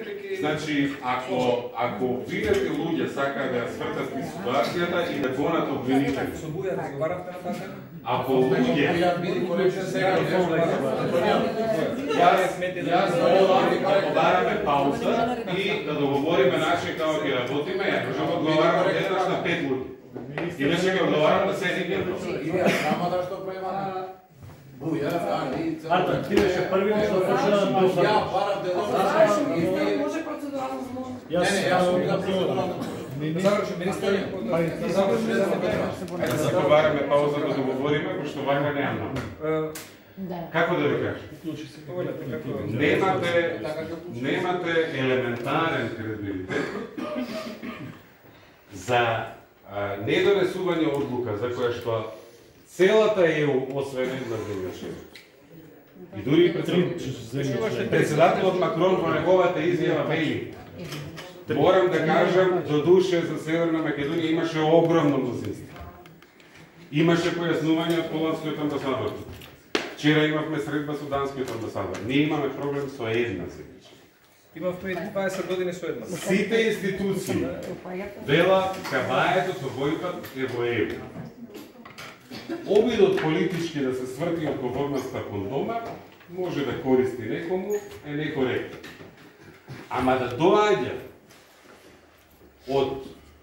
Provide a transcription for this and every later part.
реплики. Значи, ако видите луѓе сакаат да ја свртат и ситуацијата и да гонат обвините. Со Буја разговаравте на тази тема? Ако луѓе... Јас молам да побараме пауза и да договориме начин како ќе работиме, ја можам да одговарам еднаш на 5 луѓе. Иначе ќе одговарам на 7 луѓе. Арта, ти беше први, што почна да дофа. Може процедурално возможно. Заврши министер. Да се побараме пауза да договориме, пошто вака немам. Како да ви кажам? Немате елементарен кредибилитет за недонесување одлука за која што целата ЕУ, освен една земја член. И дури председателот Макрон во неговата изјава вели: морам да кажам, до душе за Северна Македонија имаше огромно мнозинство. Имаше појаснување од холандскиот амбасадор. Вчера имавме средба со данскиот амбасадор. Ние имаме проблем со една земја. Имавме 20 години со една. Сите институции велат каваето со војкот е во ЕУ. Обидот политички да се сврти одговорноста кон дома може да користи некому, е некоректно. Ама да доаѓа од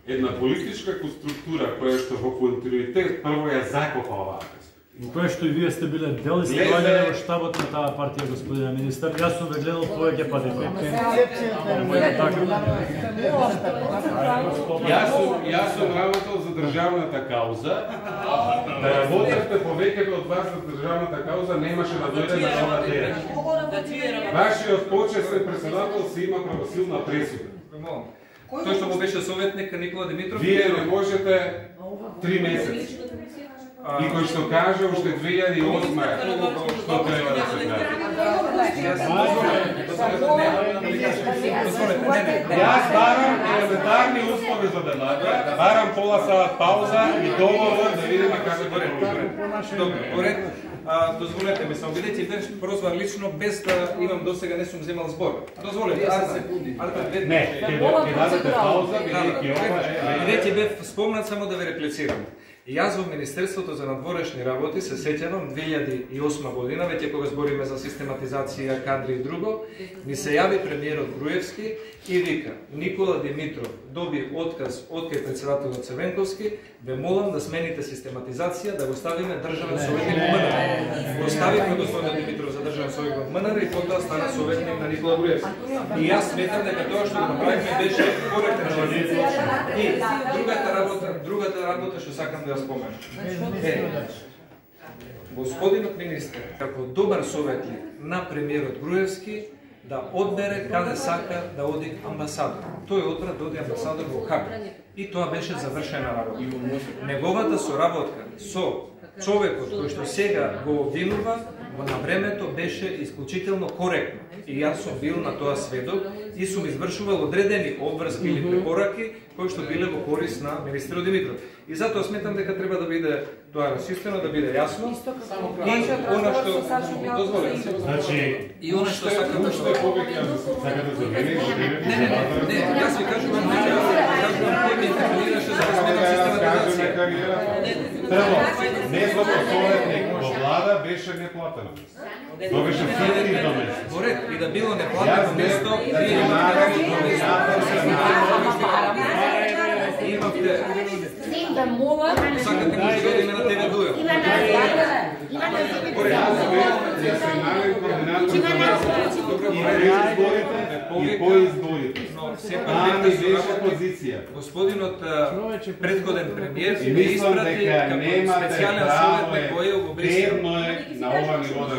една политичка структура која што во континуитет прво ја закопа оваа перспектива. Кое што и вие сте биле дел и сте доаѓале во штабот на таа партија, господине министер. Јас сум ве гледал повеќе пати. Јас сум работел за државната кауза. Да работевте повеќето од вас за државната кауза немаше да дојде на ова тема. Вашиот почесен председател си има правосилна пресуда. Тој што му беше советник Никола Димитров. Вие не можете 3 месеци. И кој што каже уште 2008 што треба да се прави. Јас барам елементарни услови за дебата, барам пола саат пауза и договор да видиме како ќе работиме. Добре, дозволете ми, само бидејќи бев прозван лично без да имам досега не сум земал збор. Дозволете, не, ќе дадете пауза, бидејќи бев спомнат само да ви реплицирам. Јас во Министерството за надворешни работи се сеќавам 2008 година, веќе кога збориме за систематизација, кадри и друго, ни се јави премиерот Груевски и вика: Никола Димитров доби отказ од кај председателот Црвенковски, ве молам да смените систематизација, да го ставиме државен советник во МНР. Го ставивме господин Димитров за државен советник во МНР и потоа стана советник на Никола Груевски. И јас сметам дека тоа што го направивме беше коректен човек. И другата работа што сакам да споменам. Господинот министер, како добар советник на премиерот Груевски, да одбере каде сака да оди амбасадор. Тој отра да оди амбасадор во Хаг. И тоа беше завршена работа. Неговата соработка со човекот кој што сега го обвинува, на времето беше исклучително коректно. И јас сум бил на тоа сведок и сум извршувал одредени обврски или препораки кои што биле во корист на министерот Димитров. И затоа сметам дека треба да биде тоа расчистено, да биде јасно. И она што дозволете. Значи, и она што сакам да што е повеќе сакате да замените. Не, јас ви кажувам дека кој ми интервенираше за да сменам систематизација. Прво, неговото советник во влада беше неплатено. Тоа беше фиктивно место. Поред, и да било неплатено место, вие имате имавте да мола. Сакате да дојдеме на ТВ Дуел. И по изборите. Господинот предходен премиер ми испрати како специјален советник во ЕУ во Брисел.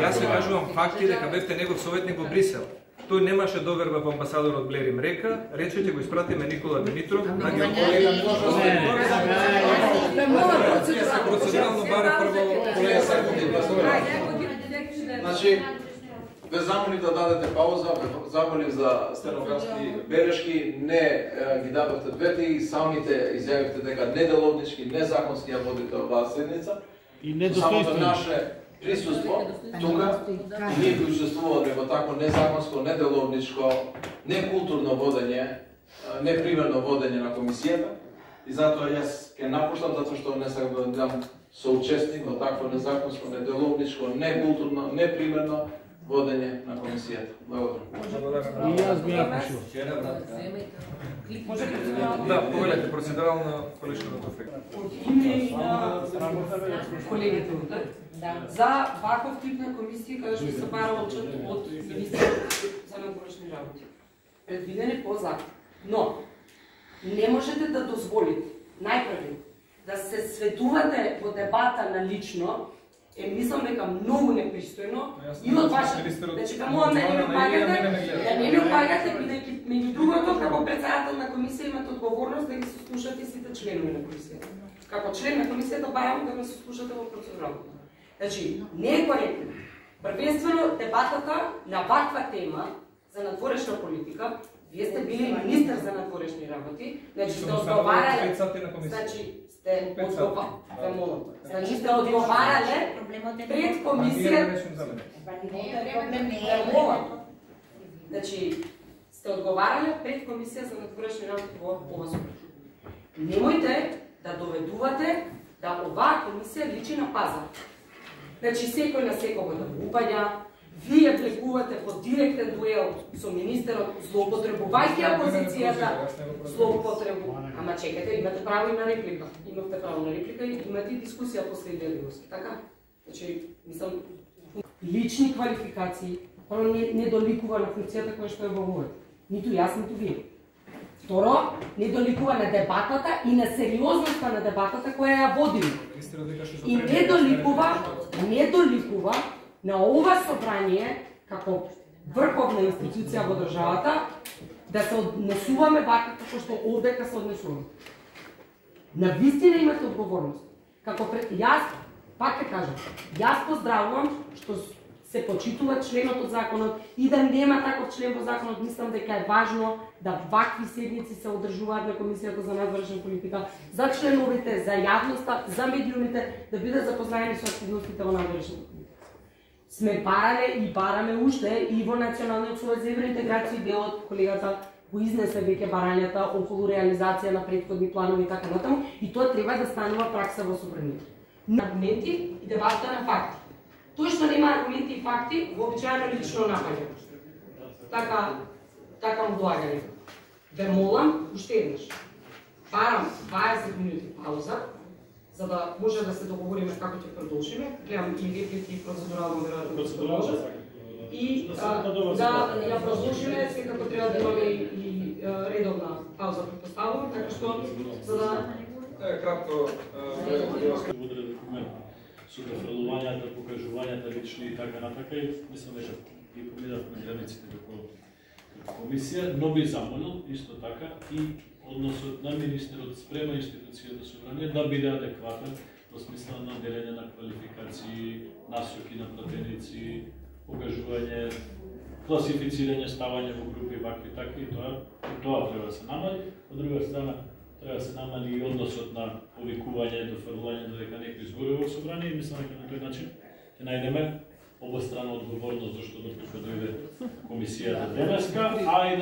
Јас се кажувам факти дека бевте негов советник во Брисел. Тој немаше доверба во амбасадорот Блер им река, рече го испратиме Никола Димитров, да ги процедурално баре прво колега Саков. Значи, ве замолив да дадете пауза, замолив за стенографски белешки, не ги дадовте двете и самите изјавивте дека неделовнички, незаконски ја водите оваа седница. И недостојствено. присуство тука, ние присуствуваме во такво незаконско, неделовничко, некултурно водење, непримерно водење на комисијата. И затоа јас ќе напуштам, затоа што не сакам да бидам соучесник во такво незаконско, неделовничко, некултурно, непримерно водење на комисијата. Благодарам. И јас би ја пишувал. Да, повелете процедурално количкото ефект. Од име на колегите за ваков тип на комисија, каде што се бара отчет од министерот за надворешни работи. Предвиден е по закон. Но не можете да дозволите најпрви да се светувате во дебата на лично, мислам дека многу непристојно и од ваша, значи да мога да не ми упагате, бидејќи меѓу другото како председател на комисија имате одговорност да ги сослушате сите членови на комисијата. Како член на комисијата барам да ме сослушате во процедурата. Значи, не е коректно. Првенствено дебатата на ваква тема за надворешна политика, вие сте били министер за надворешни работи, значи сте одговарале, значи сте одговарале пред комисија. Значи сте одговарале пред комисија за надворешни работи во ова собрание. Немојте да доведувате да оваа комисија личи на пазар. Значи секој на секого да упаѓа, вие влекувате во директен дуел со министерот, злоупотребувајќи позицијата, злоупотребу. Ама чекате, имате право и на реплика. Имате право на реплика и имате и дискусија после Делиновски, така? Значи, мислам, лични квалификации, прво не доликува на функцијата која што е во овој. Ниту јас, ниту вие. Второ, не доликува на дебатата и на сериозноста на дебатата која ја водиме. И не доликува на ова собрание, како врховна институција во државата, да се однесуваме вака како што овдека се однесуваме. Навистина имате одговорност. Јас, пак ќе кажам, јас поздравувам што се почитува членот од законот и да нема таков член во законот. Мислам дека е важно да вакви седници се одржуваат на Комисијата за надворешна политика, за членовите, за јавноста, за медиумите, да бидат запознаени со активностите во надворешна политика. Сме барале и бараме уште и во Националниот сојуз за евроинтеграција, делот колегата го изнесе веќе барањата околу реализација на претходни планови и така натаму, и тоа треба да станува пракса во собранието. Аргументи и дебата на факти. Тој што нема аргументи и факти, вообичаено лично напаѓа. Така му доаѓање. Ве молам уште еднаш. Барам 20 минути пауза, за да може да се договориме како ќе продолжиме. Гледам и реплики и процедурално веројатно да се продолжат. И да ја продолжиме, секако треба да имаме и редовна пауза предпоставувам, така што за да кратко со дефрелувањата, покажувањата лични и така натака, и мислам дека ги поминавме границите како комисија, но би замолил исто така и односот на министерот спрема институцијата собрание да биде адекватен во смисла на делење на квалификации, насоки на пратеници, покажување, класифицирање, ставање во групи вакви такви, тоа треба да се намали. Од друга страна, треба да се намали и односот на повикување, дофрлување додека некој зборува во собрание, и мислам дека на тој начин ќе најдеме обострана одговорност зашто допреку дојде комисијата денеска, а и